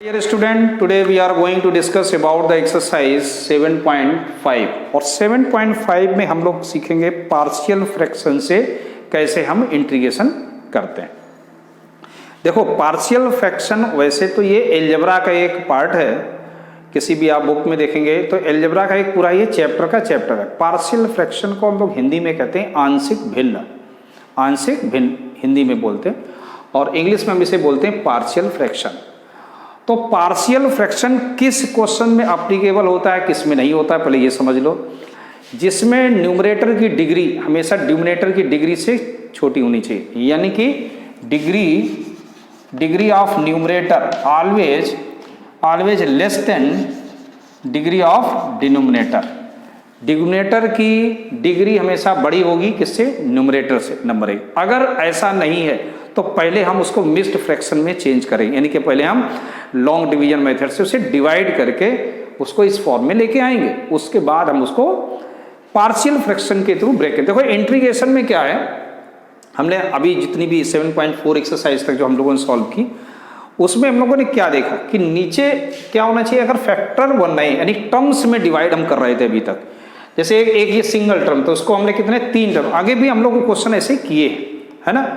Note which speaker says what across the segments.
Speaker 1: Dear student, today we are going to discuss about the exercise 7.5 और 7.5 में हम लोग सीखेंगे पार्शियल फ्रैक्शन से कैसे हम इंटीग्रेशन करते हैं। देखो पार्शियल फ्रैक्शन वैसे तो ये अलजेब्रा का एक पार्ट है, किसी भी आप बुक में देखेंगे तो अलजेब्रा का एक पूरा ये चैप्टर है। पार्शियल फ्रैक्शन को हम लोग हिंदी में कहते हैं आंशिक भिन्न हिंदी में बोलते हैं और इंग्लिश में हम इसे बोलते हैं पार्शियल फ्रैक्शन। तो पार्शियल फ्रैक्शन किस क्वेश्चन में एप्लीकेबल होता है, किस में नहीं होता है, पहले ये समझ लो। जिसमें न्यूमरेटर की डिग्री हमेशा डिनोमिनेटर की डिग्री से छोटी होनी चाहिए, यानी कि degree of numerator always less than degree of denominator. Denominator की डिग्री हमेशा बड़ी होगी किससे, न्यूमरेटर से, नंबर 1। अगर ऐसा नहीं है तो पहले हम उसको मिक्स्ड फ्रैक्शन में चेंज करेंगे, यानी कि पहले हम लॉन्ग डिवीजन मेथड से उसे डिवाइड करके उसको इस फॉर्म में लेके आएंगे, उसके बाद हम उसको पार्शियल फ्रैक्शन के थ्रू ब्रेक करें। देखो इंटीग्रेशन में क्या है, हमने अभी जितनी भी 7.4 एक्सरसाइज तक जो हम लोगों ने सॉल्व की उसमें हम लोगों ने क्या देखा कि नीचे क्या होना चाहिए, अगर फैक्टर बनना है यानी टर्म्स में डिवाइड हम कर रहे थे अभी तक, जैसे एक ये सिंगल टर्म तो उसको हमने कितने 3 टर्म, आगे भी हम लोग क्वेश्चन ऐसे किए है ना।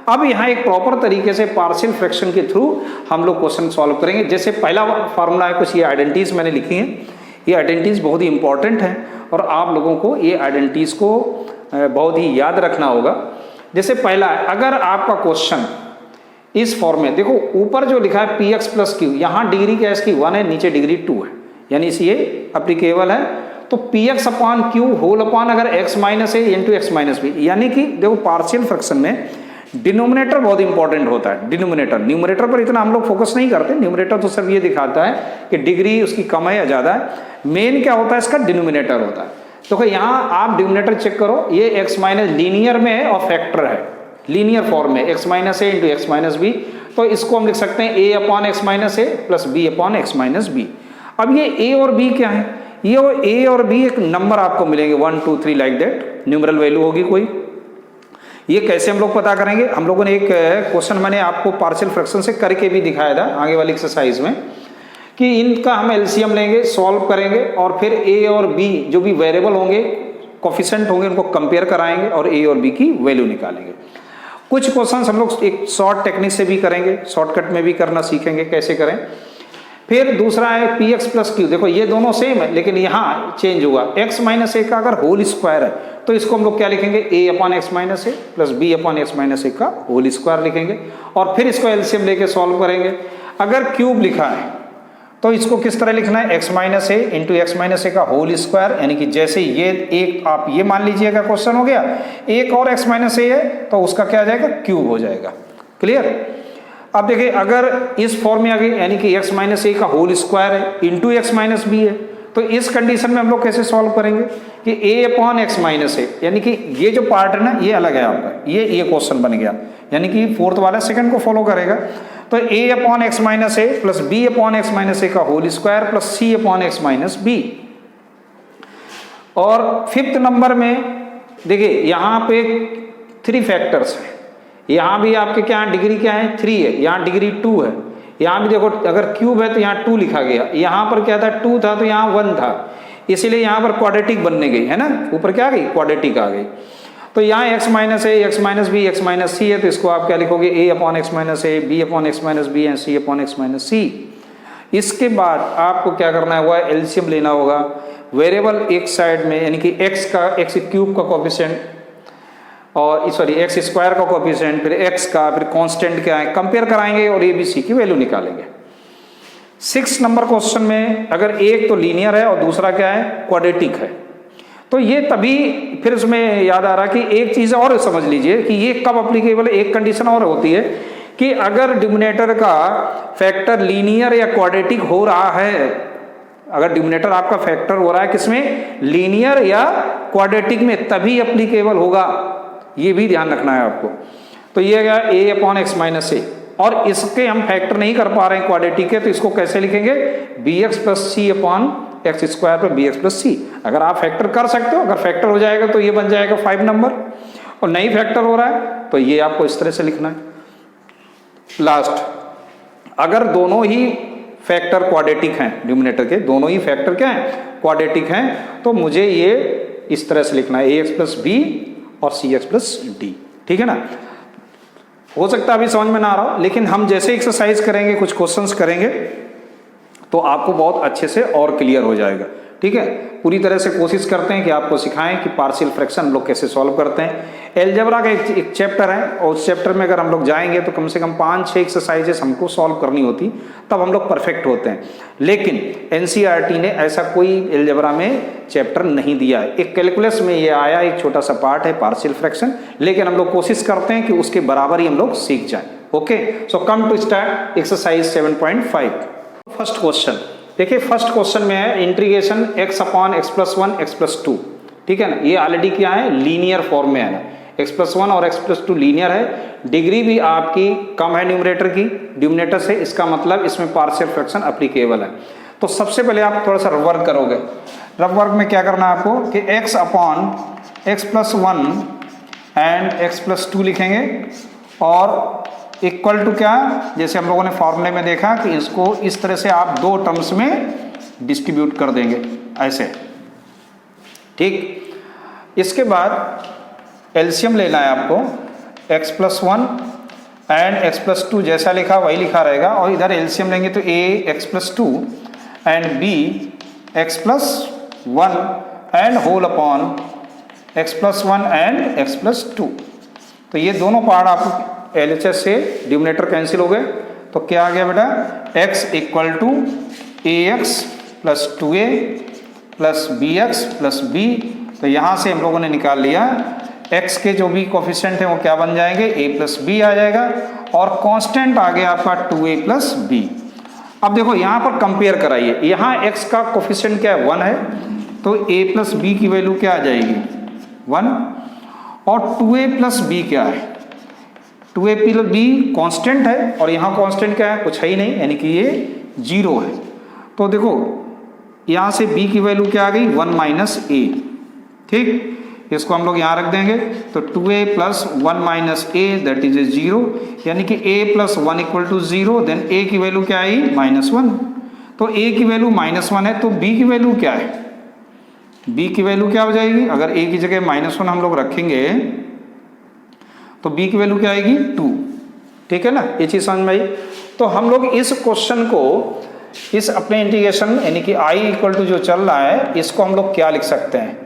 Speaker 1: अब यहाँ एक प्रॉपर तरीके से पार्शियल फ्रैक्शन के थ्रू हम लोग क्वेश्चन सॉल्व करेंगे। जैसे पहला फार्मूला है, कुछ ये आइडेंटिटीज मैंने लिखी हैं, ये आइडेंटिटीज बहुत ही इंपॉर्टेंट हैं और आप लोगों को ये आइडेंटिटीज को बहुत ही याद रखना होगा। जैसे पहला है, अगर आपका क्वेश्चन इस फॉर्म में, देखो ऊपर जो लिखा है पी एक्स प्लस क्यू, यहाँ डिग्री क्या है इसकी 1 है, नीचे डिग्री 2 है, यानी इसे ये अप्लीकेबल है। तो P X upon Q whole upon अगर एक्स माइनस ए इंटू एक्स माइनस बी, यानी कि देखो पार्शियल फ्रैक्शन में डिनोमिनेटर बहुत इंपॉर्टेंट होता है। डिनोमिनेटर, न्यूमरेटर पर इतना हम लोग फोकस नहीं करते, न्यूमरेटर तो सिर्फ ये दिखाता है कि डिग्री उसकी कम है या ज़्यादा है। मेन क्या होता है इसका, डिनोमिनेटर होता है। तो यहाँ आप डिनोमिनेटर चेक करो, ये एक्स माइनस लीनियर में है और फैक्टर है, लीनियर फॉर्म में एक्स माइनस ए इंटू एक्स माइनस बी, तो इसको हम लिख सकते हैं a upon x minus a plus b upon x minus b. अब ये ए और बी क्या है, ये ए और बी एक नंबर आपको मिलेंगे 1 2 3 लाइक दैट, न्यूमरल वैल्यू होगी कोई। ये कैसे हम लोग पता करेंगे, हम लोगों ने एक क्वेश्चन मैंने आपको पार्शियल फ्रैक्शन से करके भी दिखाया था आगे वाली एक्सरसाइज में, कि इनका हम एलसीएम लेंगे, सॉल्व करेंगे और फिर ए और बी जो भी वेरिएबल होंगे, कोफिशिएंट होंगे, उनको कंपेयर कराएंगे और ए और बी की वैल्यू निकालेंगे। कुछ क्वेश्चन हम लोग एक शॉर्ट टेक्निक से भी करेंगे, शॉर्टकट में भी करना सीखेंगे कैसे करें। फिर दूसरा है पी एक्स प्लस क्यू, देखो ये दोनों सेम है लेकिन यहाँ चेंज हुआ, एक्स माइनस ए का अगर होल स्क्वायर है तो इसको हम लोग क्या लिखेंगे, a upon x minus a plus b upon x minus a का होल स्क्वायर लिखेंगे और फिर इसको एलसीएम लेके सॉल्व करेंगे। अगर क्यूब लिखा है तो इसको किस तरह लिखना है, x minus A into x minus a का होल स्क्वायर, यानी कि जैसे ये एक आप ये मान लीजिएगा क्वेश्चन हो गया, एक और एक्स माइनस ए है तो उसका क्या आ जाएगा, क्यूब हो जाएगा। क्लियर। अब देखिए अगर इस फॉर्म में आ गई, यानी कि एक्स माइनस ए का होल स्क्वायर है इंटू एक्स माइनस बी है, तो इस कंडीशन में हम लोग कैसे सॉल्व करेंगे कि ए अपॉन एक्स माइनस ए, यानी कि ये जो पार्ट है ना ये अलग है आपका, ये क्वेश्चन बन गया, यानी कि फोर्थ वाला सेकंड को फॉलो करेगा। तो a upon x minus a plus b upon x minus a का whole square plus c upon x minus b. और फिफ्थ नंबर में देखिए यहाँ पे 3 फैक्टर्स हैं, यहाँ भी आपके क्या है, डिग्री क्या है 3 है, यहाँ डिग्री 2 है, यहाँ भी देखो अगर क्यूब है तो यहाँ 2 लिखा गया, यहाँ पर क्या था 2 था तो यहाँ 1 था, इसीलिए यहाँ पर क्वाड्रेटिक बनने गई है ना, ऊपर क्या आ गई, क्वाड्रेटिक आ गई। तो यहाँ x minus a x minus b x minus c है, तो इसको आप क्या लिखोगे, a upon x minus a b upon x minus b and c upon x minus c. इसके बाद आपको क्या करना हुआ, एलसीएम लेना होगा, वेरिएबल एक साइड में यानी कि एक्स क्यूब का कोफिशिएंट और सॉरी एक्स स्क्वायर का कोफिशिएंट, फिर एक्स का, फिर कांस्टेंट क्या है, कंपेयर कराएंगे और ए बी सी की वैल्यू निकालेंगे। 6 नंबर क्वेश्चन में अगर एक तो लीनियर है और दूसरा क्या है, क्वाड्रेटिक है, तो ये तभी फिर उसमें याद आ रहा कि एक चीज़ और समझ लीजिए कि ये कब अप्लीकेबल है, एक कंडीशन और होती है कि अगर डिनोमिनेटर का फैक्टर लीनियर या क्वाड्रेटिक हो रहा है, अगर डिनोमिनेटर आपका फैक्टर हो रहा है किसमें, लीनियर या क्वाड्रेटिक में, तभी अप्लीकेबल होगा, ये भी ध्यान रखना है आपको। तो ये गया ए अपॉन एक्स माइनस ए, और इसके हम फैक्टर नहीं कर पा रहे हैं क्वाड्रेटिक के, तो इसको कैसे लिखेंगे, B x plus c upon x square पर बी एक्स प्लस सी। अगर आप फैक्टर कर सकते हो, अगर फैक्टर हो जाएगा तो ये बन जाएगा 5 नंबर, और नहीं फैक्टर हो रहा है तो ये आपको इस तरह से लिखना है। लास्ट, अगर दोनों ही फैक्टर क्वाड्रेटिक हैं, न्यूमरेटर के दोनों ही फैक्टर क्या हैं, क्वाड्रेटिक हैं। तो मुझे ये इस तरह से लिखना है ax प्लस बी और cx प्लस डी, ठीक है ना। हो सकता है अभी समझ में ना आ रहा हो, लेकिन हम जैसे एक्सरसाइज करेंगे, कुछ क्वेश्चंस करेंगे तो आपको बहुत अच्छे से और क्लियर हो जाएगा, ठीक है। पूरी तरह से कोशिश करते हैं कि आपको सिखाएं कि पार्शियल फ्रैक्शन हम लोग कैसे सॉल्व करते हैं। एलजेब्रा का एक चैप्टर है और उस चैप्टर में अगर हम लोग जाएंगे तो कम से कम 5-6 एक्सरसाइजेस हमको सॉल्व करनी होती, तब हम लोग परफेक्ट होते हैं। लेकिन एनसीईआरटी ने ऐसा कोई एलजेब्रा में चैप्टर नहीं दिया है। एक कैलकुलस में ये आया, एक छोटा सा पार्ट है पार्शियल फ्रैक्शन, लेकिन हम लोग कोशिश करते हैं कि उसके बराबर ही हम लोग सीख जाएं। Okay, so come to start exercise 7.5। First question देखिए, फर्स्ट क्वेश्चन में है integration x upon x plus 1 x plus 2, ठीक है ना। ये ऑलरेडी क्या है, लीनियर फॉर्म में है ना, x प्लस 1 और x प्लस 2 लीनियर है। डिग्री भी आपकी कम है न्यूमरेटर की डिनोमिनेटर से, इसका मतलब इसमें पार्शियल फ्रैक्शन एप्लीकेबल है। तो सबसे पहले आप थोड़ा सा रफ वर्क करोगे। रफ वर्क में क्या करना है आपको कि x upon x plus 1 and x plus 2 लिखेंगे और इक्वल टू क्या, जैसे हम लोगों ने फॉर्मूले में देखा कि इसको इस तरह से आप दो टर्म्स में डिस्ट्रीब्यूट कर देंगे ऐसे, ठीक। इसके बाद एलसीएम लेना है आपको, x plus 1 and x plus 2 जैसा लिखा वही लिखा रहेगा, और इधर एलसीएम लेंगे तो a x plus 2 and b x plus 1 and whole upon x plus 1 and x plus 2। तो ये दोनों पार्ट आप LHS से डिनोमिनेटर कैंसिल हो गए, तो क्या आ गया बेटा, x equal to ax plus 2a plus bx plus b। तो यहाँ से हम लोगों ने निकाल लिया x के जो भी कोफिशिएंट हैं वो क्या बन जाएंगे, a प्लस b आ जाएगा, और कांस्टेंट आ गया आपका 2a प्लस b। अब देखो यहाँ पर कंपेयर कराइए, यहाँ x का कोफिशिएंट क्या है, 1 है, तो a प्लस b की वैल्यू क्या आ जाएगी, 1, और 2a प्लस b क्या है, 2a प्लस b कांस्टेंट है, और यहाँ कांस्टेंट क्या है, कुछ है ही नहीं, यानी कि ये 0 है। तो देखो यहाँ से b की वैल्यू क्या आ गई, 1 माइनस a, ठीक। इसको हम लोग यहाँ रख देंगे, तो 2a plus 1 minus a that is 0, यानी कि a plus 1 equal to 0, then a की वैल्यू क्या आई, -1। तो a की वैल्यू -1 है, तो b की वैल्यू क्या है, b की वैल्यू क्या हो जाएगी, अगर a की जगह -1 हम लोग रखेंगे तो b की वैल्यू क्या आएगी, 2, ठीक है ना। ये चीज समझ में आई। तो हम लोग इस क्वेश्चन को, इस अपने इंटीग्रेशन यानी कि i इक्वल टू जो चल रहा है, इसको हम लोग क्या लिख सकते हैं,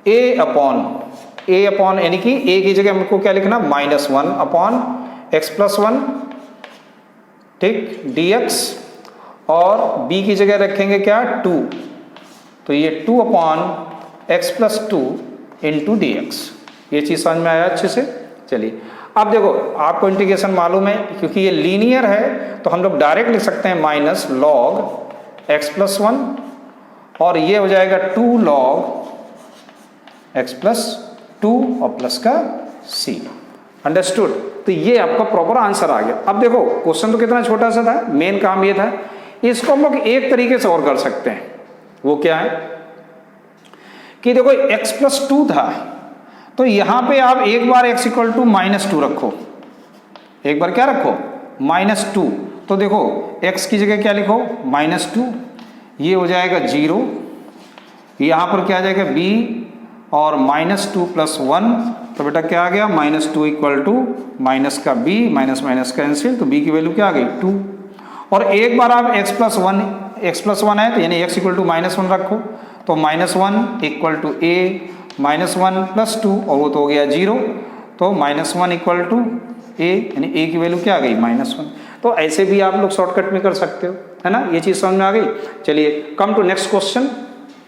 Speaker 1: a अपॉन यानी कि a की जगह हमको क्या लिखना, -1 अपॉन x प्लस 1, ठीक, dx, और b की जगह रखेंगे क्या, 2, तो ये 2 upon x plus 2 into dx। ये चीज समझ में आया अच्छे से। चलिए अब देखो, आपको इंटीग्रेशन मालूम है, क्योंकि ये लीनियर है तो हम लोग डायरेक्ट लिख सकते हैं माइनस लॉग x प्लस 1, और ये हो जाएगा 2 लॉग x प्लस 2 और प्लस का c। अंडरस्टूड। तो ये आपका प्रॉपर आंसर आ गया। अब देखो क्वेश्चन तो कितना छोटा सा था, मेन काम ये था। इसको हम लोग एक तरीके से और कर सकते हैं, वो क्या है कि देखो x प्लस 2 था, तो यहां पे आप एक बार x इक्वल टू -2 रखो, एक बार क्या रखो, -2। तो देखो x की जगह क्या लिखो, -2, ये हो जाएगा 0, यहां पर क्या आ जाएगा b, और -2 प्लस 1, तो बेटा क्या आ गया, -2 इक्वल टू माइनस का b, माइनस माइनस कैंसिल, तो b की वैल्यू क्या आ गई, 2। और एक बार आप x प्लस 1 है, तो यानी x इक्वल टू -1 रखो, तो -1 इक्वल टू a -1 प्लस 2, और वो तो हो गया 0, तो -1 इक्वल टू a, यानी a की वैल्यू क्या आ गई, -1। तो ऐसे भी आप लोग शॉर्टकट में कर सकते हो, है ना। ये चीज समझ में आ गई। चलिए come to next question,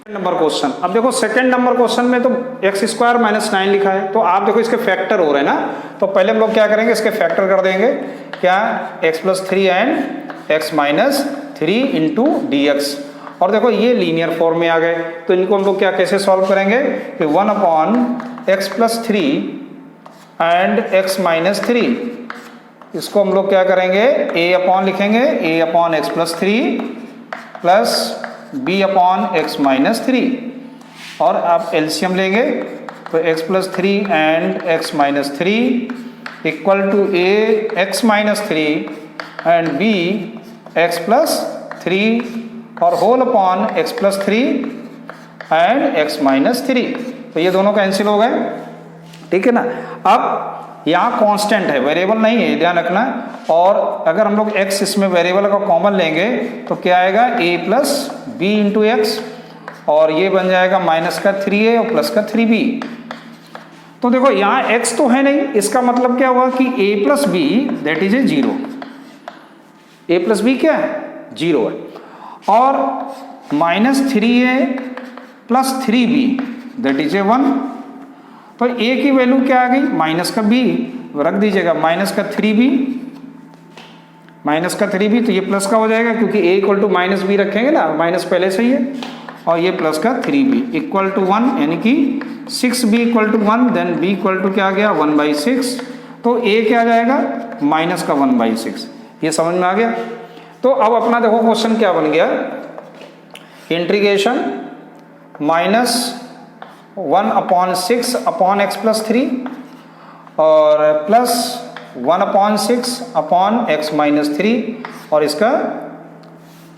Speaker 1: number question. अब देखो सेकंड नंबर क्वेश्चन में तो x² - 9 लिखा है, तो आप देखो इसके फैक्टर हो रहे हैं ना, तो पहले हम लोग क्या करेंगे, इसके फैक्टर कर देंगे, क्या, x plus 3 and x minus 3 into dx। और देखो ये लीनियर फॉर्म में आ गए, तो इनको हम लोग क्या कैसे सॉल्व करेंगे कि 1 upon x plus 3 and x minus 3, इसको हम लोग क्या करेंगे, a अपॉन लिखेंगे, a upon x plus 3 plus b upon x minus 3, और आप एलसीएम लेंगे तो x plus 3 and x minus 3 equal to a x minus 3 and b x plus 3 और whole upon x plus 3 and x minus 3। तो ये दोनों cancel हो गए, ठीक है ना। अब यहाँ कांस्टेंट है, वेरिएबल नहीं है, ध्यान रखना। और अगर हम लोग x इसमें वेरिएबल का कॉमन लेंगे तो क्या आएगा, a plus b into x, और ये बन जाएगा माइनस का 3a और प्लस का 3b। तो देखो यहाँ x तो है नहीं, इसका मतलब क्या हुआ कि a plus b that is a 0। a plus b क्या है, 0 है। और minus 3a plus 3b that is a 1। तो a की वैल्यू क्या आ गई, माइनस का b रख दीजिएगा, माइनस का 3b, माइनस का 3b, तो ये प्लस का हो जाएगा क्योंकि a equal to minus b रखेंगे ना, माइनस पहले से ही है, और ये प्लस का 3b इक्वल टू 1, यानी कि 6b equal to 1, then b equal to क्या आ गया 1/6। तो a क्या आ जाएगा, माइनस का 1/6। ये समझ में आ गया। तो अब अपना देखो क्वेश्चन क्या बन गया, integration minus 1/6 upon x plus 3 और प्लस 1/6 अपॉन x माइनस 3 और इसका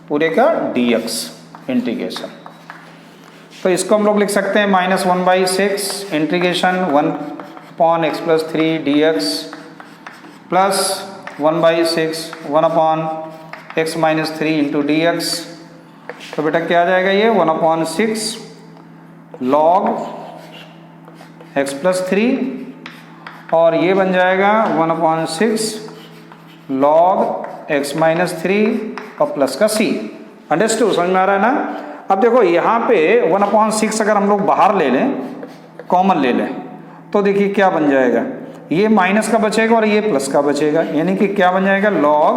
Speaker 1: पूरे का dx इंटीग्रेशन। तो इसको हम लोग लिख सकते हैं minus 1/6 integration 1/x plus 3 dx plus 1/6 1/x minus 3 into dx। तो बेटा क्या आ जाएगा, ये 1/6 log x प्लस 3 और ये बन जाएगा 1/6 log x माइनस 3 और प्लस का c। अंडरस्टूड, समझ में आ रहा है ना। अब देखो यहाँ पे 1/6 अगर हम लोग बाहर ले लें, कॉमन ले लें, तो देखिए क्या बन जाएगा, ये माइनस का बचेगा और ये प्लस का बचेगा, यानी कि क्या बन जाएगा log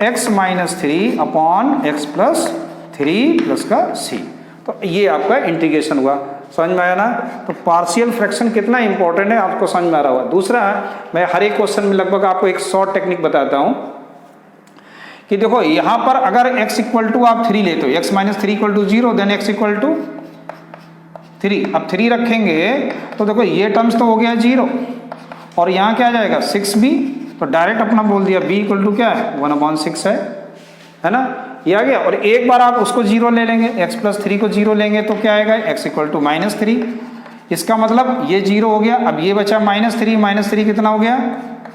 Speaker 1: x minus 3 upon x plus 3 plus का c। तो ये आपका इंटीग्रेशन हुआ, समझ में आया ना। तो पार्शियल फ्रैक्शन कितना इंपॉर्टेंट है आपको समझ में आ रहा होगा। दूसरा, मैं हर एक क्वेश्चन में लगभग आपको एक शॉर्ट टेक्निक बताता हूं कि देखो यहां पर अगर x इक्वल टू आप 3 लेते हो, x minus 3 equal to 0, then x equal to 3। अब 3 रखेंगे तो देखो ये टर्म्स तो हो गया 0 और यहाँ क्या आ जाएगा 6b, तो डायरेक्ट अपना बोल दिया b इक्वल टू क्या है 1/6 है ना, ये आ गया। और एक बार आप उसको 0 ले लेंगे, x प्लस 3 को 0 लेंगे तो क्या आएगा x इक्वल टू माइनस 3। इसका मतलब ये 0 हो गया। अब ये बचा माइनस 3, माइनस 3 कितना हो गया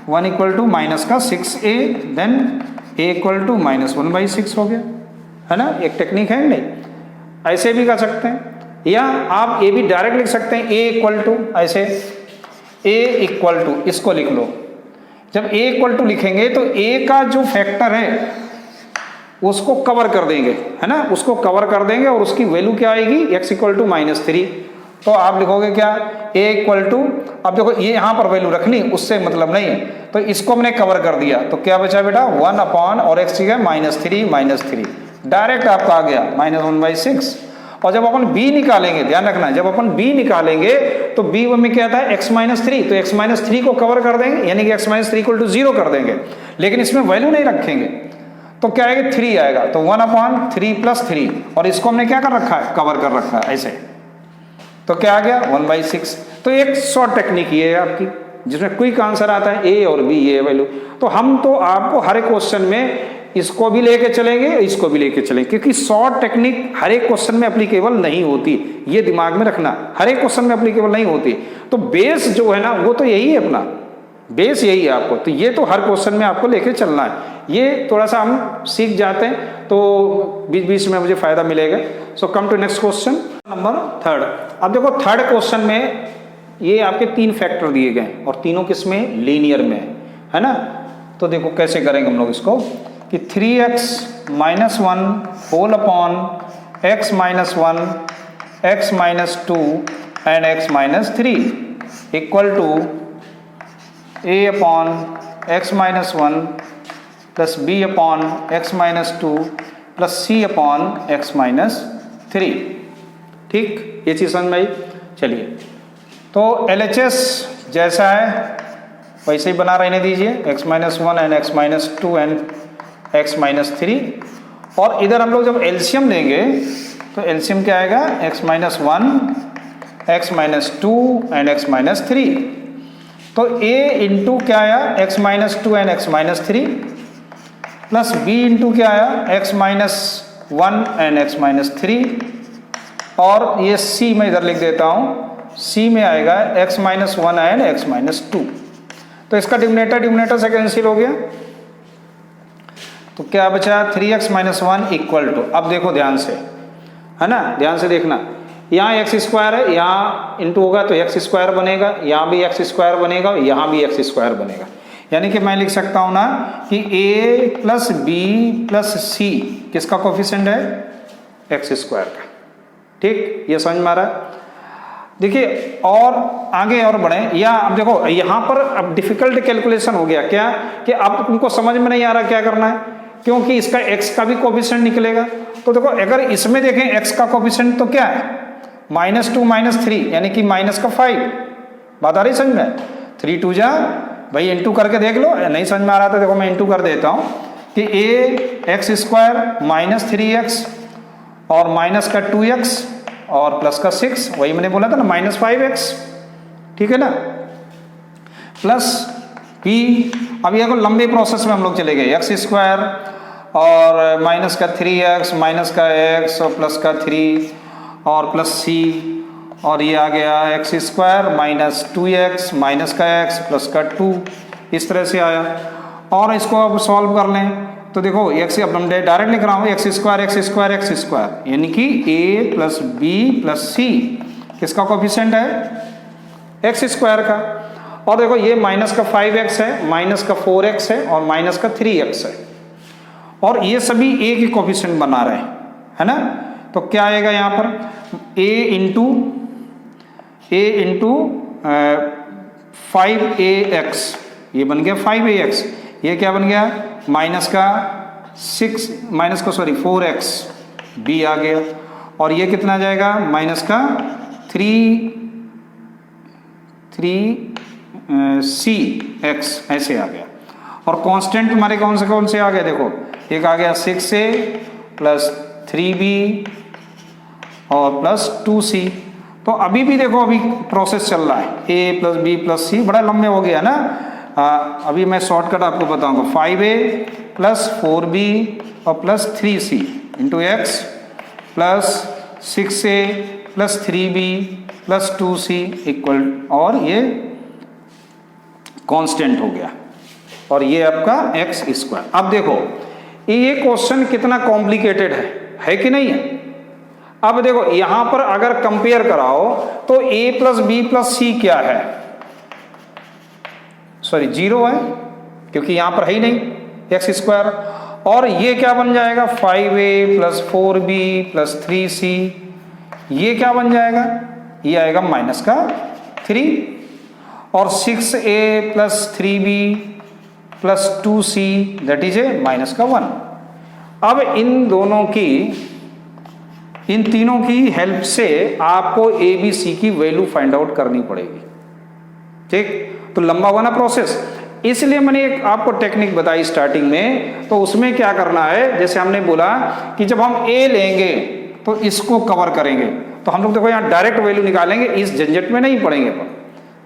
Speaker 1: 1 इक्वल टू माइनस का 6a, then a equal to minus 1/6 हो गया, है ना। एक टेक्निक है नहीं, ऐसे भी कर सकते हैं, या आप a भी डायरेक्ट लिख सकते हैं, a इक्वल टू ऐसे, a इक्वल टू इसको लिख लो। जब a इक्वल टू लिखेंगे तो a का जो फैक्टर है उसको कवर कर देंगे, है ना, उसको कवर कर देंगे और उसकी वैल्यू क्या आएगी x इक्वल टू माइनस 3। तो आप लिखोगे क्या a इक्वल टू, अब देखो ये यहाँ पर वैल्यू रखनी, उससे मतलब नहीं है, तो इसको हमने कवर कर दिया, तो क्या बचा बेटा 1 अपॉन और x है माइनस 3, डायरेक्ट आपका आ गया -1/6। और जब अपन b निकालेंगे, ध्यान रखना, जब अपन b निकालेंगे तो b में क्या था x माइनस 3, तो x माइनस 3 को कवर कर देंगे, यानी कि x माइनस 3 इक्वल टू 0 कर देंगे, लेकिन इसमें वैल्यू नहीं रखेंगे, तो क्या आएगा 3 आएगा, तो 1/3 प्लस 3, और इसको हमने क्या कर रखा है कवर कर रखा है ऐसे, तो क्या आ गया 1/6। तो एक शॉर्ट टेक्निक ये है आपकी, जिसमें क्विक आंसर आता है a और b, ये वैल्यू। तो हम तो आपको हर एक क्वेश्चन में इसको भी लेके चलेंगे, इसको भी लेके चलेंगे, क्योंकि शॉर्ट टेक्निक हर एक क्वेश्चन में एप्लीकेबल नहीं होती, ये दिमाग में रखना, हर एक क्वेश्चन में एप्लीकेबल नहीं होती। तो बेस जो है ना वो तो यही है, अपना बेस यही है आपको, तो ये तो हर क्वेश्चन में आपको लेके चलना है। ये थोड़ा सा हम सीख जाते हैं तो बीच बीच में मुझे फायदा मिलेगा। So come to next question number 3। अब देखो थर्ड क्वेश्चन में ये आपके 3 फैक्टर दिए गए और तीनों किसमें लीनियर में है ना। तो देखो कैसे करेंगे हम लोग इसको कि 3x minus 1 whole upon x minus 1 x minus 2 and x minus 3 equal to a upon x minus 1 plus b upon x minus 2 plus c upon x minus 3। ठीक, ये चीज़ समझ में आई। चलिए, तो LHS जैसा है वैसे ही बना रहने दीजिए, x minus 1 and x minus 2 and x minus 3। और इधर हम लोग जब एलसीएम लेंगे तो एलसीएम क्या आएगा x minus 1 x minus 2 and x minus 3। तो a इंटू क्या आया x minus 2 and x minus 3 plus b into क्या आया x minus 1 and x minus 3, और ये c मैं इधर लिख देता हूँ, c में आएगा x minus 1 and x minus 2। तो इसका डिनोमिनेटर से कैंसिल हो गया, तो क्या बचा 3x माइनस 1 इक्वल टू, अब देखो ध्यान से, है ना, ध्यान से देखना, यहाँ एक्स स्क्वायर है, यहाँ इंटू होगा तो एक्स स्क्वायर बनेगा, यहाँ भी एक्स स्क्वायर बनेगा, यहाँ भी एक्स स्क्वायर बनेगा। यानी कि मैं लिख सकता हूँ ना कि a प्लस बी प्लस सी किसका कोफिशिएंट है, एक्स स्क्वायर का। ठीक, ये समझ में आ रहा है। देखिए और आगे और बढ़े, या अब देखो यहाँ पर अब डिफिकल्ट कैलकुलेशन हो गया क्या, कि अब तुमको समझ में नहीं आ रहा क्या करना है, क्योंकि इसका x का भी कोफिशिएंट निकलेगा। तो देखो अगर इसमें देखें x का कोफिशिएंट तो क्या है, -2 -3 यानी कि माइनस का 5। बात आ रही समझ में, 3 2 जा भाई इंटू करके देख लो, नहीं समझ में आ रहा था देखो मैं इंटू कर देता हूँ कि a x square minus 3x और माइनस का 2x और प्लस का 6, वही मैंने बोला था ना माइनस 5x, ठीक है ना, प्लस b। अब ये लंबे प्रोसेस में हम लोग चले गए, एक्स स्क्वायर और माइनस का 3x माइनस का x और प्लस का 3 और प्लस c, और ये आ गया x square minus 2x minus का x प्लस का 2, इस तरह से आया। और इसको अब सॉल्व कर लें तो देखो एक्स, अब हम डायरेक्ट लिख रहा हूँ x square x square x square, यानी कि a प्लस बी प्लस सी किसका कोफिशिएंट है, एक्स स्क्वायर का। और देखो ये माइनस का 5x है, माइनस का 4x है और माइनस का 3x है, और ये सभी a के कोफिशिएंट बना रहे हैं, है ना। तो क्या आएगा यहाँ पर a इंटू 5ax, ये बन गया 5ax, ये क्या बन गया माइनस का 4x b आ गया, और ये कितना आ जाएगा माइनस का 3cx ऐसे आ गया। और कांस्टेंट हमारे कौन से आ गए, देखो एक आ गया 6a प्लस 3b और प्लस 2c। तो अभी भी देखो अभी प्रोसेस चल रहा है, a प्लस बी प्लस सी, बड़ा लंबे हो गया ना। अभी मैं शॉर्टकट आपको बताऊंगा, 5a प्लस 4b और plus 3c into x plus 6a plus 3b plus 2c equal, और ये कांस्टेंट हो गया, और ये आपका एक्स स्क्वायर। अब देखो ये क्वेश्चन कितना कॉम्प्लिकेटेड है कि नहीं है। अब देखो यहां पर अगर कंपेयर कराओ तो a प्लस बी प्लस सी क्या है, सॉरी 0 है, क्योंकि यहां पर है ही नहीं एक्स स्क्वायर। और ये क्या बन जाएगा 5a plus 4b plus 3c, ये क्या बन जाएगा, ये आएगा माइनस का 3, और 6a plus 3b plus 2c that is A minus का 1। अब इन तीनों की हेल्प से आपको a b c की वैल्यू फाइंड आउट करनी पड़ेगी। ठीक, तो लंबा हुआ ना प्रोसेस, इसलिए मैंने एक आपको टेक्निक बताई स्टार्टिंग में। तो उसमें क्या करना है, जैसे हमने बोला कि जब हम a लेंगे तो इसको कवर करेंगे, तो हम लोग देखो यहाँ डायरेक्ट वैल्यू निकालेंगे, इस झंझट में नहीं पड़ेंगे पर।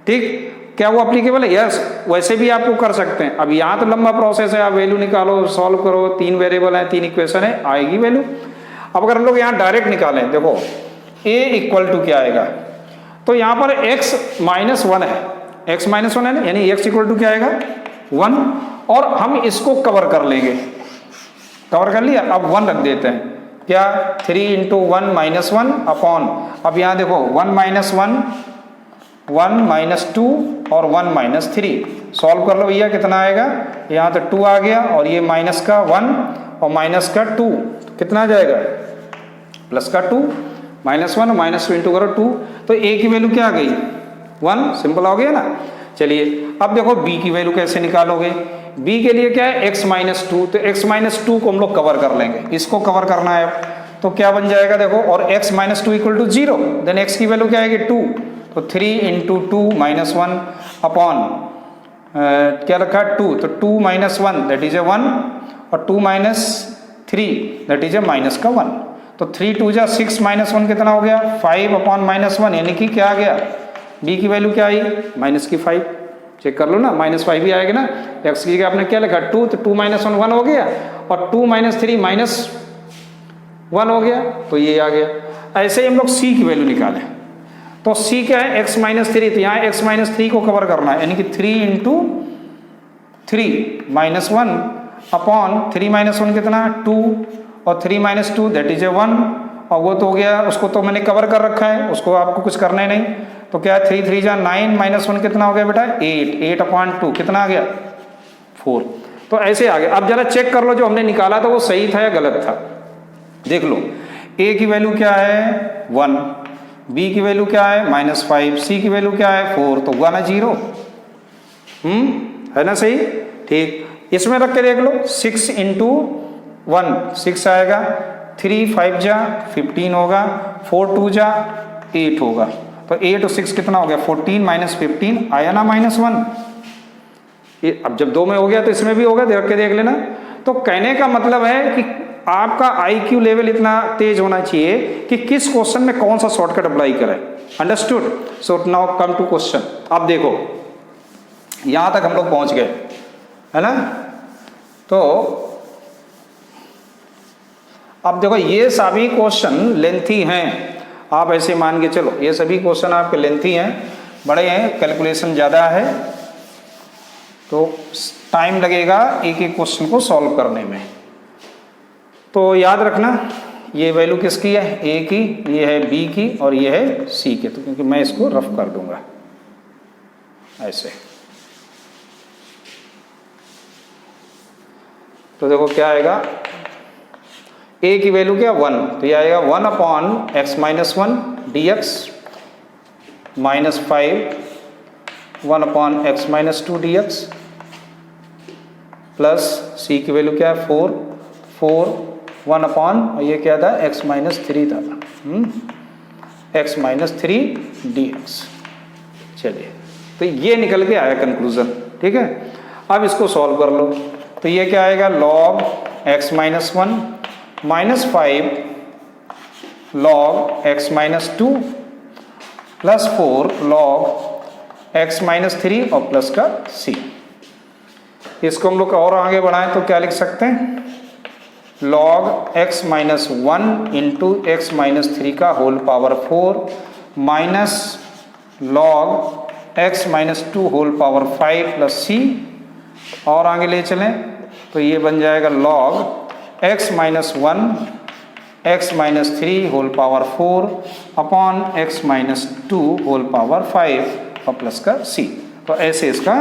Speaker 1: ठीक, क्या वो अप्लीकेबल है, यस, वैसे भी आपको कर सकते हैं। अब यहाँ तो लंबा प्रोसेस है, आप वैल्यू निकालो सॉल्व करो, 3 वेरिएबल हैं 3 इक्वेशन है, आएगी वैल्यू। अब अगर हम लोग यहाँ डायरेक्ट निकालें, देखो a इक्वल टू क्या आएगा, तो यहाँ पर x माइनस 1 है, x माइनस 1 है ना, यानी x इक्वल टू क्या आएगा 1, और हम इसको कवर कर लेंगे, कवर कर लिया। अब 1 रख देते हैं, क्या 3 इंटू 1 माइनस 1 अपॉन, अब यहाँ देखो 1 माइनस 1 1 माइनस 2 और 1 माइनस 3, सॉल्व कर लो भैया कितना आएगा, यहाँ तो 2 आ गया, और ये माइनस का 1 और माइनस का 2 कितना आ जाएगा प्लस का 2, माइनस 1 माइनस 2 इंटू करो 2, तो a की वैल्यू क्या आ गई 1, सिंपल हो गया ना। चलिए अब देखो b की वैल्यू कैसे निकालोगे, b के लिए क्या है x माइनस 2, तो x माइनस 2 को हम लोग कवर कर लेंगे, इसको कवर करना है, तो क्या बन जाएगा देखो, और x minus 2 equal to 0, then x की वैल्यू क्या आएगी 2, तो 3 इंटू 2 माइनस 1 अपॉन क्या रखा 2, तो 2 माइनस 1 दैट इज ए 1, और 2 minus 3 that is A minus का 1, तो 3 2 जा 6 माइनस 1 कितना हो गया 5 अपॉन माइनस 1, यानी कि क्या आ गया b की वैल्यू क्या आई माइनस की 5। चेक कर लो ना, -5 भी आएगा ना। x की जगह आपने क्या लिखा 2, तो 2 - 1 1 हो गया, और 2 - 3 -1 हो गया, तो ये आ गया। ऐसे ही हम लोग c की वैल्यू निकालें, तो c क्या है x - 3, तो यहाँ x - 3 को कवर करना है, यानी कि 3 × 3 - 1 अपॉन 3 - 1 कितना 2, और 3 - 2 दैट इज ए 1, और वो तो हो गया, उसको तो मैंने कवर कर रखा है, उसको आपको कुछ करना ही नहीं। तो क्या 3 3 जा 9 - 1 कितना हो गया बेटा 8, 8/2 कितना आ गया 4। तो ऐसे आ गया। अब जरा चेक कर लो जो हमने निकाला था वो सही था या गलत था। देख लो, a की वैल्यू क्या है 1, b की वैल्यू क्या है -5, c की वैल्यू क्या है 4, तो 1 है 0, है ना सही। ठीक, इसमें रख के देख लो, 6 × 1 6 आएगा, 3 5 जा 15 होगा, 4 2 जा 8 होगा, तो 8 और 6 कितना हो गया 14 - 15 आया ना -1। अब जब 2 में हो गया तो इसमें भी होगा, देख के देख लेना। तो कहने का मतलब है कि आपका IQ लेवल इतना तेज होना चाहिए कि किस क्वेश्चन में कौन सा शॉर्टकट अप्लाई करें। Understood. So now come to question. अब देखो यहां तक हम लोग पहुंच गए, है ना। तो अब देखो ये सभी क्वेश्चन लेंथी हैं, आप ऐसे मान के चलो ये सभी क्वेश्चन आपके लेंथी हैं, बड़े हैं, कैलकुलेशन ज़्यादा है, तो टाइम लगेगा एक एक क्वेश्चन को सॉल्व करने में। तो याद रखना ये वैल्यू किसकी है, ए की, ये है बी की, और ये है सी की, तो क्योंकि मैं इसको रफ कर दूंगा ऐसे। तो देखो क्या आएगा, a की वैल्यू क्या 1, तो ये आएगा 1/x - 1 dx -5 1/x - 2 dx plus c की वैल्यू क्या है 4 1 ये क्या था x - 3 था, x - 3 dx। चलिए, तो ये निकल के आया कंक्लूजन, ठीक है। अब इसको सॉल्व कर लो, तो ये क्या आएगा log x - 1 -5 log x - 2 plus 4 log x - 3 और प्लस का c। इसको हम लोग और आगे बढ़ाएं तो क्या लिख सकते हैं, log x - 1 × x - 3 का whole power 4 minus log x - 2 whole power 5 plus c, और आगे ले चलें तो ये बन जाएगा log x - 1 x - 3 whole power 4 upon x - 2 whole power 5 और प्लस का c। तो ऐसे इसका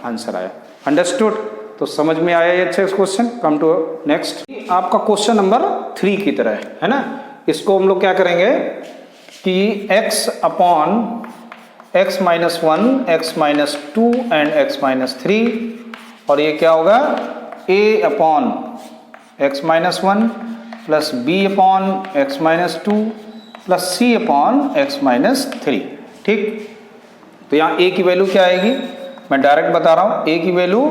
Speaker 1: आंसर आया। अंडरस्टूड। तो समझ में आया ये अच्छे क्वेश्चन। कम टू नेक्स्ट, आपका क्वेश्चन नंबर 3 की तरह है ना। इसको हम लोग क्या करेंगे कि x upon x - 1 x - 2 and x - 3, और ये क्या होगा a upon x - 1 plus b upon x - 2 plus c upon x - 3। ठीक, तो यहाँ a की वैल्यू क्या आएगी, मैं डायरेक्ट बता रहा हूँ। a की वैल्यू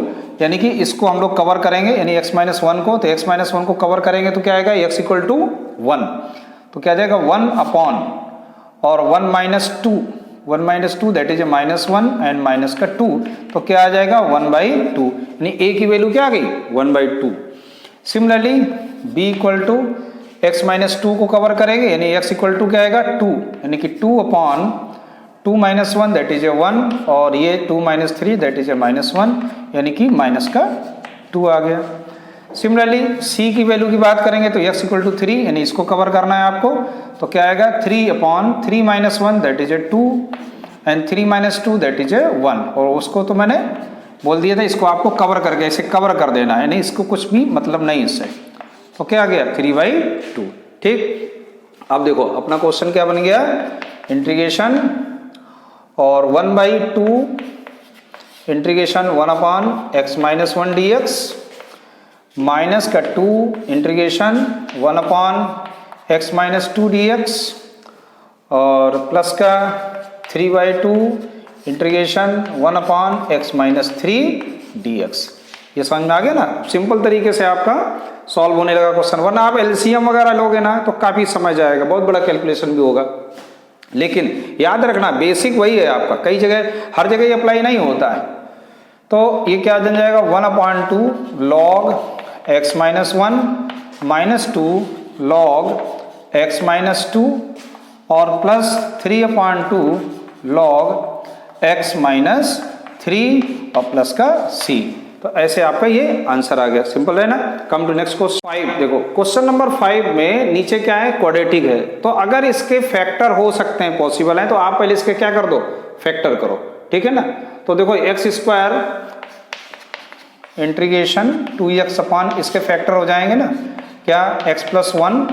Speaker 1: यानी कि इसको हम लोग कवर करेंगे, यानी x - 1 को, तो x - 1 को कवर करेंगे तो क्या आएगा x = 1, तो क्या जाएगा 1 अपॉन और 1 - 2 1 - 2 दैट इज -1 एंड माइनस का 2, तो क्या आ जाएगा 1/2, यानी a की वैल्यू क्या आ गई 1/2। सिमिलरली b = x - 2 को कवर करेंगे, यानी x = क्या आएगा 2, यानी कि 2 अपॉन 2 - 1 दैट इज 1, और ये 2 - 3 दैट इज -1, यानी कि माइनस का 2 आ गया। सिमिलरली c की वैल्यू की बात करेंगे तो x = 3, यानी इसको कवर करना है आपको, तो क्या आएगा 3 upon 3 - 1 that is 2 and 3 - 2 that is 1, और उसको तो मैंने बोल दिया था इसको आपको कवर करके ऐसे कवर कर देना है, यानी इसको कुछ भी मतलब नहीं इससे, तो क्या आ गया 3/2। ठीक, अब देखो अपना क्वेश्चन क्या बन गया, इंटीग्रेशन और 1/2 इंटीग्रेशन 1/x - 1 dx माइनस का 2 इंटीग्रेशन 1/x - 2 dx और प्लस का 3/2 इंटीग्रेशन 1/x - 3 dx। ये समझ में आ गया ना, सिंपल तरीके से आपका सॉल्व होने लगा क्वेश्चन। वरना आप एलसीएम वगैरह लोगे ना तो काफ़ी समय जाएगा, बहुत बड़ा कैलकुलेशन भी होगा। लेकिन याद रखना बेसिक वही है आपका, कई जगह हर जगह ये अप्लाई नहीं होता है, तो ये क्या बन जाएगा 1/2 log x minus 1 -2 log x minus 2 और प्लस 3/2 log x माइनस 3 और प्लस का c। तो ऐसे आपका ये आंसर आ गया, सिंपल है ना। Come to next question 5। देखो क्वेश्चन नंबर 5 में नीचे क्या है, क्वाड्रेटिक है, तो अगर इसके फैक्टर हो सकते हैं, पॉसिबल है, तो आप पहले इसके क्या कर दो, फैक्टर करो, ठीक है ना। तो देखो x square integration 2x upon इसके फैक्टर हो जाएंगे ना, क्या x plus one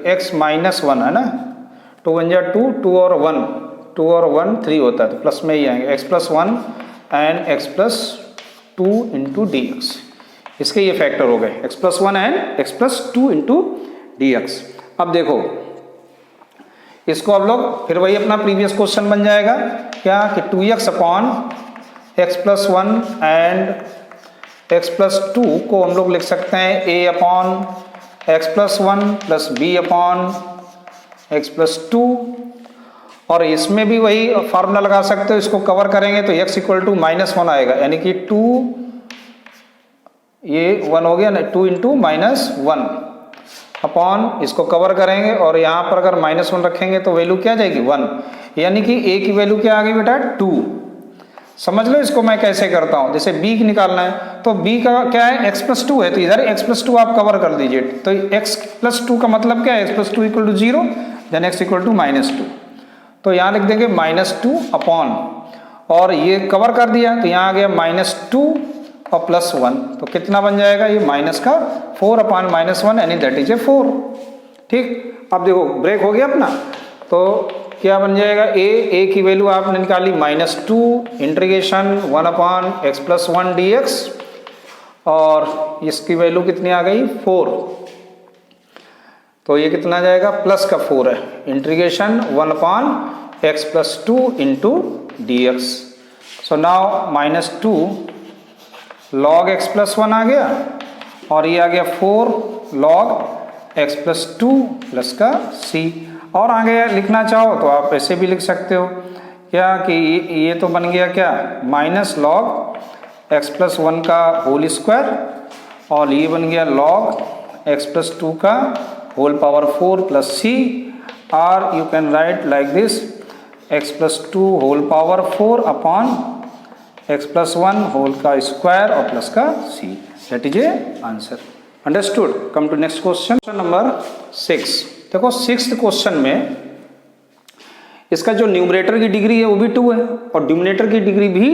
Speaker 1: x minus 1 है ना, 2 बन जाए 2, 2 और 1 3 होता है, तो प्लस में ही आएंगे x plus 1 and x plus 2 into d x. इसके ये फैक्टर हो गए x plus 1 and x plus 2 into d x. अब देखो इसको अब लोग फिर वही अपना प्रीवियस क्वेश्चन बन जाएगा क्या कि 2x upon x plus 1 and x plus 2 को हम लोग लिख सकते हैं a upon x plus 1 plus b upon x plus 2, और इसमें भी वही फार्मूला लगा सकते हो, इसको कवर करेंगे तो x इक्वल टू -1 आएगा, यानी कि 2 ये 1 हो गया ना, 2 इंटू -1 अपॉन इसको कवर करेंगे, और यहाँ पर अगर -1 रखेंगे तो वैल्यू क्या आ जाएगी 1, यानी कि a की वैल्यू क्या आ गई बेटा 2। समझ लो इसको मैं कैसे करता हूँ, जैसे b निकालना है तो b का क्या है x प्लस 2 है, तो इधर x प्लस 2 आप कवर कर दीजिए, तो x प्लस 2 का मतलब क्या है, x plus 2 equal to 0 then x equal to -2, तो यहाँ लिख देंगे -2 अपॉन, और ये कवर कर दिया तो यहाँ आ गया -2 और प्लस 1, तो कितना बन जाएगा ये माइनस का 4 अपॉन -1 यानी दैट इज ए 4। ठीक, अब देखो ब्रेक हो गया अपना, तो क्या बन जाएगा a की वैल्यू आपने निकाली -2 integration 1 upon x plus 1 dx, और इसकी वैल्यू कितनी आ गई 4, तो ये कितना जाएगा प्लस का 4 है, integration 1 upon x plus 2 into d x. So now -2 log x plus 1 आ गया, और ये आ गया 4 log x प्लस 2 प्लस का c। और आगे लिखना चाहो तो आप ऐसे भी लिख सकते हो क्या कि ये तो बन गया क्या -log x प्लस 1 का होल स्क्वायर, और ये बन गया log x प्लस 2 का होल पावर 4 प्लस c, और you can write like this x plus 2 whole power 4 upon x plus 1 whole का स्क्वायर और प्लस का c, that is a answer. Understood. Come to next question number 6। देखो 6th question में इसका जो numerator की degree है वो भी 2 है और डिनोमिनेटर की डिग्री भी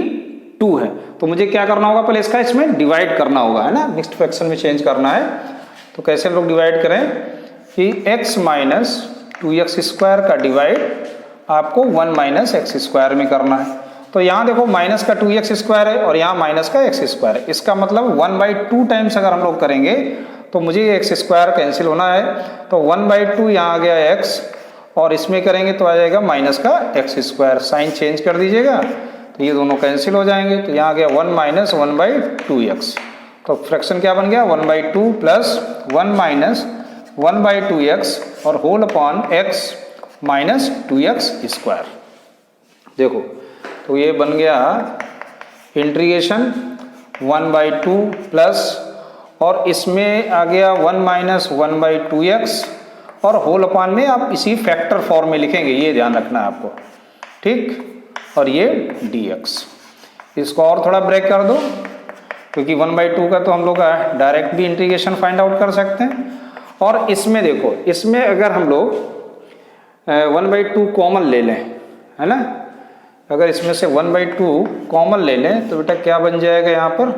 Speaker 1: 2 है, तो मुझे क्या करना होगा, पहले इसका इसमें डिवाइड करना होगा, है ना, मिक्स्ड फ्रैक्शन में चेंज करना है। तो कैसे हम लोग डिवाइड करें कि x माइनस 2x स्क्वायर का डिवाइड आपको 1 माइनस एक्स स्क्वायर में करना है। तो यहाँ देखो माइनस का 2x स्क्वायर है और यहाँ माइनस का x स्क्वायर है, इसका मतलब 1/2 टाइम्स अगर हम लोग करेंगे तो मुझे x स्क्वायर कैंसिल होना है, तो 1/2 यहाँ आ गया x, और इसमें करेंगे तो आ जाएगा माइनस का x स्क्वायर, साइन चेंज कर दीजिएगा तो ये दोनों कैंसिल हो जाएंगे, तो यहाँ आ गया 1 माइनस 1/2x, तो फ्रैक्शन क्या बन गया 1/2 प्लस 1 माइनस 1/2x और whole upon x minus 2x square. देखो तो ये बन गया इंटीग्रेशन 1/2 प्लस, और इसमें आ गया 1 माइनस 1/2x और होल अपॉन में आप इसी फैक्टर फॉर्म में लिखेंगे, ये ध्यान रखना है आपको, ठीक, और ये dx। इसको और थोड़ा ब्रेक कर दो क्योंकि 1/2 का तो हम लोग डायरेक्ट भी इंटीग्रेशन फाइंड आउट कर सकते हैं, और इसमें देखो इसमें अगर हम लोग 1/2 कॉमन ले लें, है ना, अगर इसमें से 1/2 कॉमन ले लें तो बेटा क्या बन जाएगा, यहाँ पर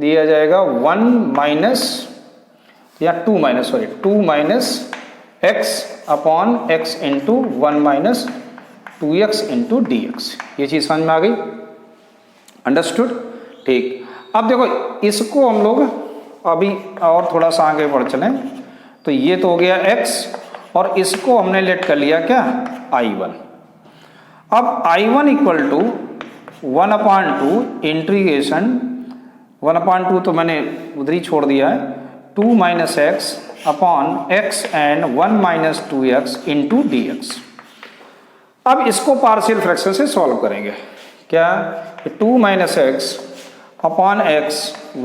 Speaker 1: दिया जाएगा 1 माइनस या 2 minus x upon x into 1 minus 2x into d x. ये चीज़ समझ में आ गई, अंडरस्टूड। ठीक, अब देखो इसको हम लोग अभी और थोड़ा सा आगे बढ़ चलें, तो ये तो हो गया x और इसको हमने लेट कर लिया क्या I1। अब I1 इक्वल टू 1/2 इंटीग्रेशन 1/2 तो मैंने उधर ही छोड़ दिया है, 2 minus x upon x and 1 minus 2x into d x. अब इसको पार्शियल फ्रैक्शन से सॉल्व करेंगे। क्या? 2 minus x upon x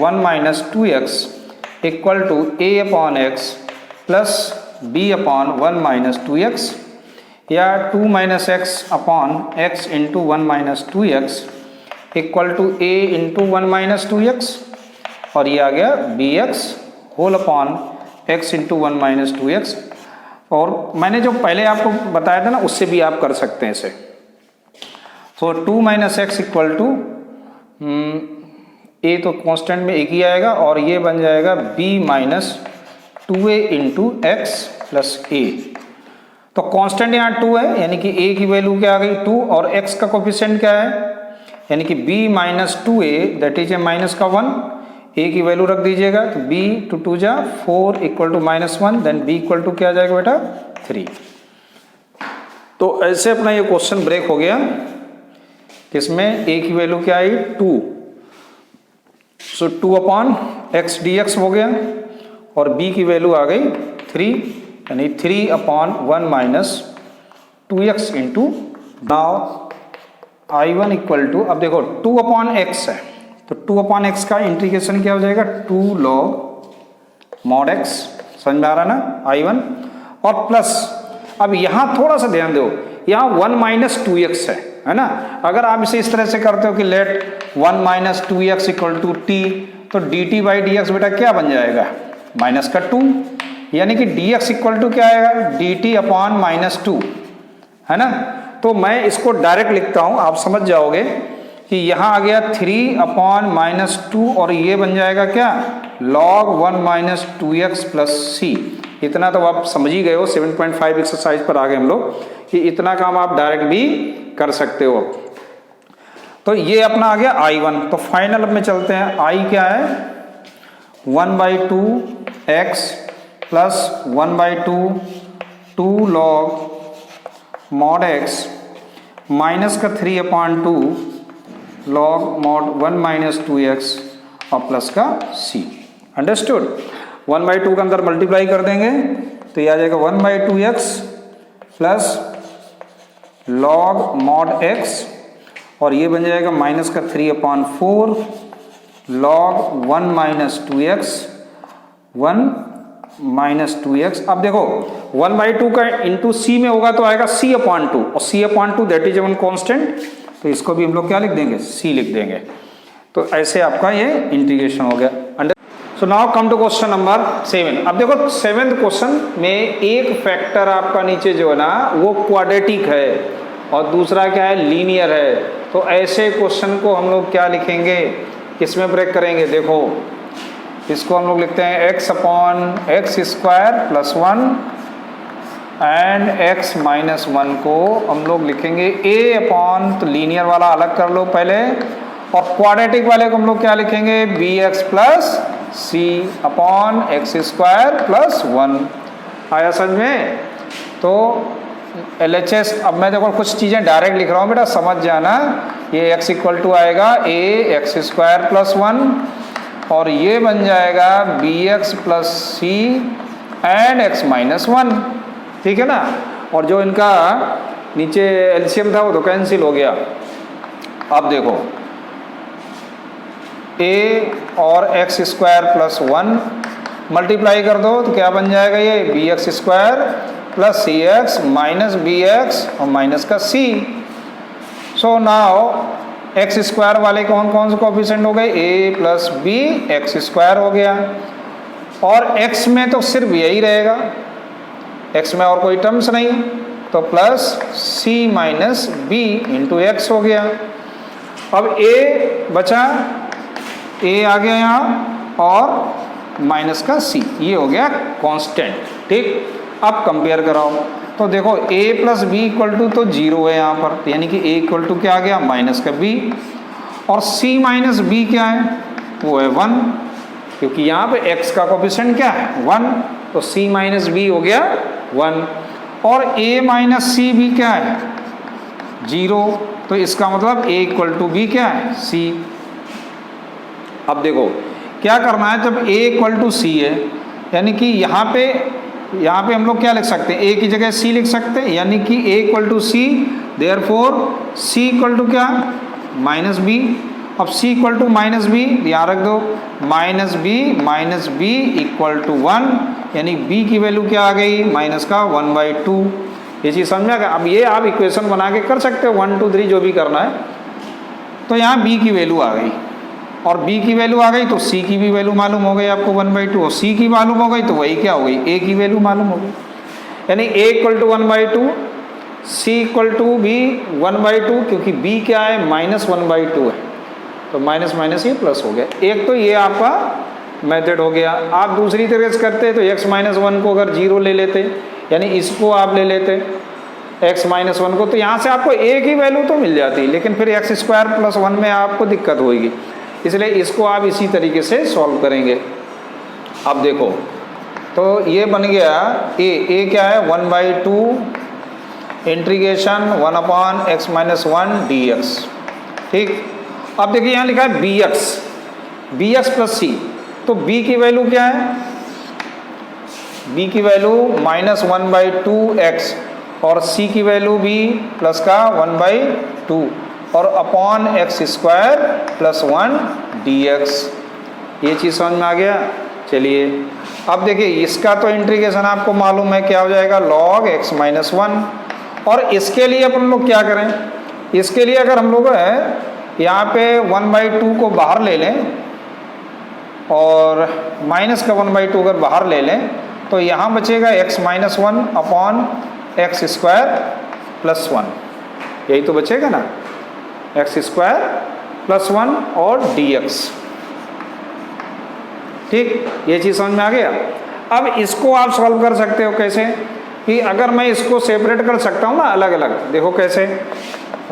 Speaker 1: 1 minus 2x equal to a upon x plus b upon 1 minus 2x, या 2 minus x upon x into 1 minus 2x equal to a into 1 minus 2x, और ये आ गया bx whole upon x into 1 minus 2x। और मैंने जो पहले आपको बताया था ना, उससे भी आप कर सकते हैं इसे। तो 2 माइनस एक्स इक्वल टू ए तो कांस्टेंट में एक ही आएगा, और ये बन जाएगा b minus 2a into x plus a. तो कांस्टेंट यहाँ 2 है, यानी कि a की वैल्यू क्या आ गई 2, और x का कोफिशिएंट क्या है, यानी कि b minus 2a that is A minus का 1, a की वैल्यू रख दीजिएगा, तो b टू 2 जा 4 equal to minus 1, then b equal to क्या आ जाएगा बेटा 3। तो ऐसे अपना ये क्वेश्चन ब्रेक हो गया। इसमें a की वैल्यू क्या आई 2, सो 2 अपॉन एक्स डी एक्स हो गया, और b की वैल्यू आ गई 3, यानी 3 upon 1 minus 2x into now I1 equal to, अब देखो 2 अपॉन एक्स है, तो 2 अपॉन एक्स का इंटीग्रेशन क्या हो जाएगा 2 log mod x, समझ में आ रहा ना I1, और प्लस अब यहाँ थोड़ा सा ध्यान दो, यहाँ 1 माइनस 2x है ना। अगर आप इसे इस तरह से करते हो कि let 1 minus 2x equal to t, तो dt बाई डी एक्स बेटा क्या बन जाएगा माइनस का 2, यानी कि dx इक्वल टू क्या आएगा dt अपॉन माइनस 2, है ना। तो मैं इसको डायरेक्ट लिखता हूं, आप समझ जाओगे कि यहाँ आ गया 3 अपॉन माइनस 2, और ये बन जाएगा क्या log 1 माइनस 2x प्लस सी। इतना तो आप समझ ही गए हो, 7.5 एक्सरसाइज पर आ गए हम लोग, कि इतना काम आप डायरेक्ट भी कर सकते हो। तो ये अपना आ गया I1। तो फाइनल में चलते हैं, I क्या है 1/2 x plus 1/2 2 log mod x minus का 3/2 log mod 1 माइनस 2x और प्लस का c। अंडरस्टूड। 1/2 के अंदर मल्टीप्लाई कर देंगे तो ये आ जाएगा 1/2x plus log mod x, और ये बन जाएगा माइनस का 3/4 log 1 minus 2x 1 minus 2x। अब देखो 1/2 का इंटू सी में होगा तो आएगा c/2, और c/2 that is one constant, तो इसको भी हम लोग क्या लिख देंगे c लिख देंगे। तो ऐसे आपका ये इंटीग्रेशन हो गया। So now come to question number 7। अब देखो 7th क्वेश्चन में एक फैक्टर आपका नीचे जो है ना वो क्वाड्रेटिक है और दूसरा क्या है लीनियर है। तो ऐसे क्वेश्चन को हम लोग क्या लिखेंगे, किसमें ब्रेक करेंगे, देखो इसको हम लोग लिखते हैं x upon x square plus 1 and x minus 1 को हम लोग लिखेंगे a अपॉन, तो लीनियर वाला अलग कर लो पहले, और क्वाड्रेटिक वाले को हम लोग क्या लिखेंगे bx plus c upon x square plus 1। आया समझ में। तो LHS, अब मैं देखो कुछ चीज़ें डायरेक्ट लिख रहा हूँ बेटा, समझ जाना। ये x इक्वल टू आएगा a एक्स स्क्वायर प्लस 1, और ये बन जाएगा bx plus c and x minus 1, ठीक है ना। और जो इनका नीचे एलसीएम था वो तो कैंसिल हो गया। अब देखो a और एक्स स्क्वायर प्लस 1 मल्टीप्लाई कर दो तो क्या बन जाएगा ये bx square plus c x minus b x और माइनस का c। So now x square वाले कौन कौन से कोफिशिएंट हो गए, a plus b x square हो गया, और x में तो सिर्फ यही रहेगा, x में और कोई टर्म्स नहीं, तो plus c minus b into x हो गया। अब a बचा, a आ गया यहाँ और माइनस का c, ये हो गया कांस्टेंट, ठीक। अब कंपेयर कराओ तो देखो a plus b equal to तो 0 है यहाँ पर, यानी कि a इक्वल टू क्या आ गया माइनस का b, और c माइनस b क्या है वो है 1, क्योंकि यहाँ पे x का कोफिशिएंट क्या है 1, तो c माइनस b हो गया 1, और a माइनस c भी क्या है 0, तो इसका मतलब a इक्वल टू b क्या है c। अब देखो क्या करना है, जब a इक्वल टू c है, यानी कि यहाँ पे हम लोग क्या लिख सकते हैं, a की जगह c लिख सकते हैं, यानी कि a equal to c therefore c equal to क्या, माइनस बी। अब c equal to minus b, ध्यान रख दो, माइनस बी इक्वल टू 1, यानी b की वैल्यू क्या आ गई, माइनस का 1/2। ये चीज़ समझ में आ गया। अब ये आप इक्वेशन बना के कर सकते हो 1 2 3 जो भी करना है। तो यहाँ b की वैल्यू आ गई, और b की वैल्यू आ गई तो c की भी वैल्यू मालूम हो गई आपको 1/2, और c की मालूम हो गई तो वही क्या हो गई, a की वैल्यू मालूम हो गई। यानी a equal to 1/2, c equal to भी 1/2, क्योंकि b क्या है, माइनस 1/2 है, तो माइनस माइनस ये प्लस हो गया। एक तो ये आपका मेथड हो गया। आप दूसरी तरीके से करते तो x माइनस 1 को अगर 0 ले लेते, यानी इसको आप ले लेते x माइनस 1 को, तो यहाँ से आपको a की वैल्यू तो मिल जाती, लेकिन फिर x स्क्वायर प्लस 1 में आपको दिक्कत होगी, इसलिए इसको आप इसी तरीके से सॉल्व करेंगे। अब देखो, तो ये बन गया a क्या है, 1/2 इंटीग्रेशन 1/x माइनस 1 dx। ठीक, अब देखिए यहाँ लिखा है bx प्लस c, तो b की वैल्यू क्या है, b की वैल्यू माइनस 1/2x, और c की वैल्यू भी प्लस का 1/2, और upon x square plus 1 dx। ये चीज़ समझ में आ गया। चलिए अब देखिए, इसका तो इंटीग्रेशन आपको मालूम है क्या हो जाएगा, log x माइनस 1। और इसके लिए अपन लोग क्या करें, इसके लिए अगर हम लोग है यहाँ पे 1/2 को बाहर ले लें, और माइनस का 1/2 अगर बाहर ले लें, तो यहाँ बचेगा x minus 1 upon x square plus 1, यही तो बचेगा ना, एक्स स्क्वायर प्लस 1 और dx। ठीक, ये चीज़ समझ में आ गया। अब इसको आप सॉल्व कर सकते हो कैसे, कि अगर मैं इसको सेपरेट कर सकता हूँ ना अलग अलग, देखो कैसे,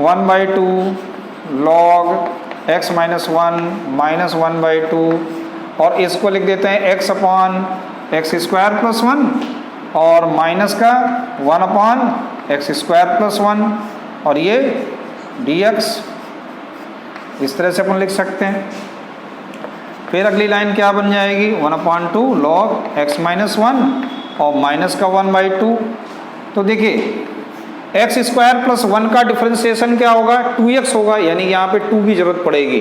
Speaker 1: 1/2 log x माइनस 1 माइनस 1/2, और इसको लिख देते हैं x upon x square plus 1, और माइनस का 1 अपॉन एक्स स्क्वायर प्लस 1, और ये dx। इस तरह से अपन लिख सकते हैं। फिर अगली लाइन क्या बन जाएगी, 1/2 log x माइनस 1 और माइनस का 1/2। तो देखिए एक्स स्क्वायर प्लस 1 का डिफ्रेंसिएशन क्या होगा, 2x होगा, यानी यहाँ पे 2 की जरूरत पड़ेगी,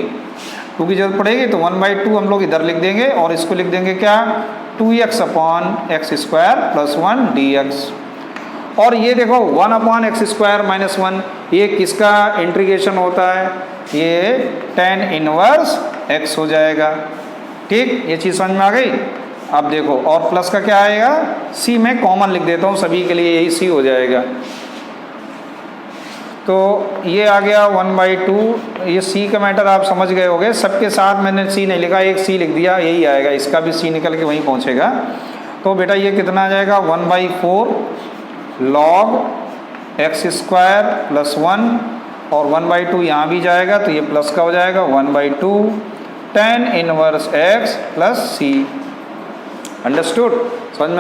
Speaker 1: 2 की जरूरत पड़ेगी, तो 1/2 हम लोग इधर लिख देंगे, और इसको लिख देंगे क्या, 2x upon x square plus 1 dx। और ये देखो 1 अपॉन एक्स स्क्वायर माइनस 1, ये किसका इंटीग्रेशन होता है, ये tan इनवर्स x हो जाएगा। ठीक, ये चीज़ समझ में आ गई। अब देखो, और प्लस का क्या आएगा, c में कॉमन लिख देता हूँ सभी के लिए, यही c हो जाएगा। तो ये आ गया 1/2, ये c का मैटर आप समझ गए होंगे, सबके साथ मैंने c नहीं लिखा, एक c लिख दिया, यही आएगा, इसका भी c निकल के वहीं पहुँचेगा। तो बेटा ये कितना आ जाएगा, 1/4 log x स्क्वायर प्लस 1, और 1/2 यहाँ भी जाएगा, तो ये प्लस का हो जाएगा 1/2 tan inverse x plus c। Understood, समझ में